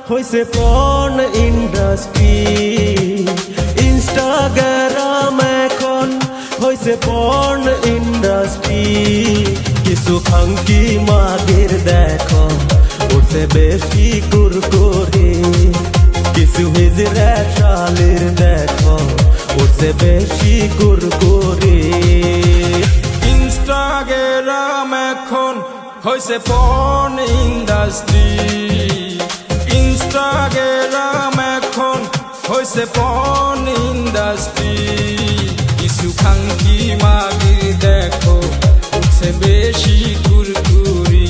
হইছে porn industry. Instagram এখন হইছে পর্ন ইন্ডাস্ট্রি। কিছু খাঙ্কি মাগের দেখো উঠছে বেশি কুরকুরি। কিছু হিজড়া শালের দেখো উঠছে বেশি কুরকুরি। ইনস্টাগ্রাম এখন হইছে পর্ন ইন্ডাস্ট্রি। ইনস্টাগ্রাম এখন হইছে পর্ন ইন্ডাস্ট্রি। কিছু খাঙ্কি মাগি দেখো উঠছে বেশি কুরকুরি।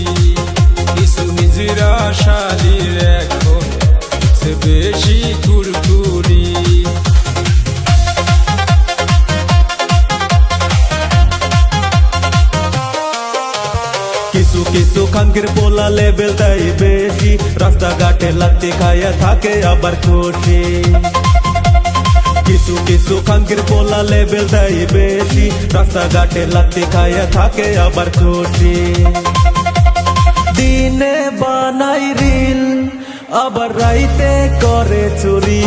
কিছু হিজড়া শালির এখন উঠছে বেশি কুরকুরি। কিছু কিছু খাঙ্কির পোলা লেভেল তাই বেশি। রাস্তাঘাটে লাত্তি খায়া থাকে আবার খুশি। কিছু কিছু খাঙ্কির পোলা লেভেল তাই বেশি। রাস্তাঘাটে লাত্তি খায়া থাকে আবার খুশি। দিনে বানাই রিল আবার রাইতে করে চুরি।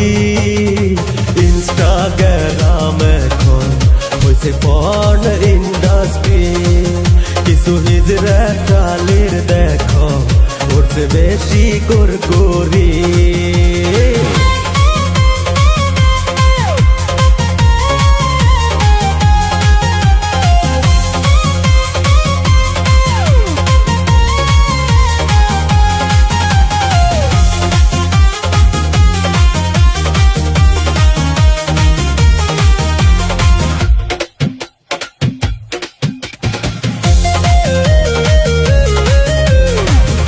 ইনস্টাগ্রাম এখন হইছে পর্ন ইন্ডাস্ট্রি। কিছু হিজড়া শালের দেখো উঠছে বেশি কুরকুরি।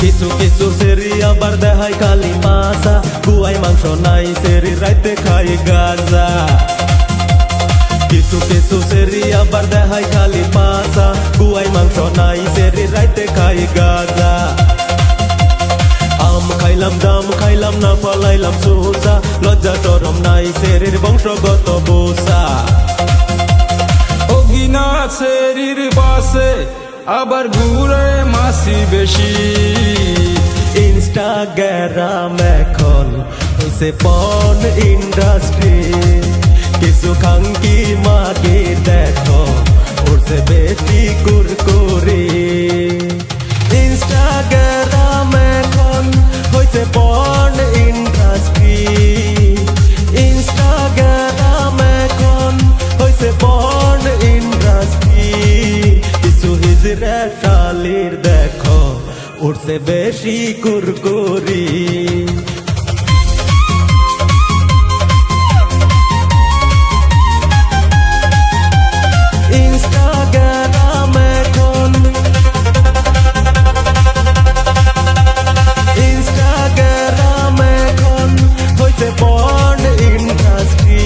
কিছু কিছু সেরি আবার দেখায় খালি মাছা। গুয়াই মাংস নাই সেরি রাইতে খাই গাঁজা। কিছু কিছু সেরি আবার দেখায় খালি মাছা। গুয়াই মাংস নাই সেরি রাইতে খাই গাঁজা। আম খাইলাম দাম খাইলাম না পালাইলাম সোজা। লজ্জা শরম নাই সেরির বংশগত বোসা। অগিনা সেরির বাসে আবার ঘুরে মাসি বেশি। ইনস্টাগ্রাম এখন হইছে পর্ন ইন্ডাস্ট্রি। কিছু খাঙ্কি মাগে দেখো উঠছে বেশি কুরকুরি। ইনস্টাগ্রাম এখন হইছে পর্ন ইন্ডাস্ট্রি। ইনস্টাগ্রাম এখন হইছে পর্ন ইন্ডাস্ট্রি। কিছু হিজড়া শালের দেখো উঠছে বেশি কুরকুরি। ইনস্টাগ্রাম এখন ইনস্টাগ্রাম এখন হইছে পর্ন ইন্ডাস্ট্রি।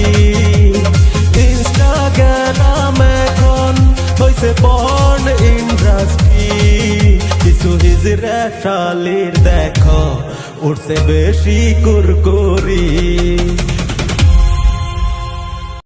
ইনস্টাগ্রাম এখন হইছে পর্ন ইন্ডাস্ট্রি। কিছু হিজড়া শালের দেখো উঠছে বেশি কুরকুরি।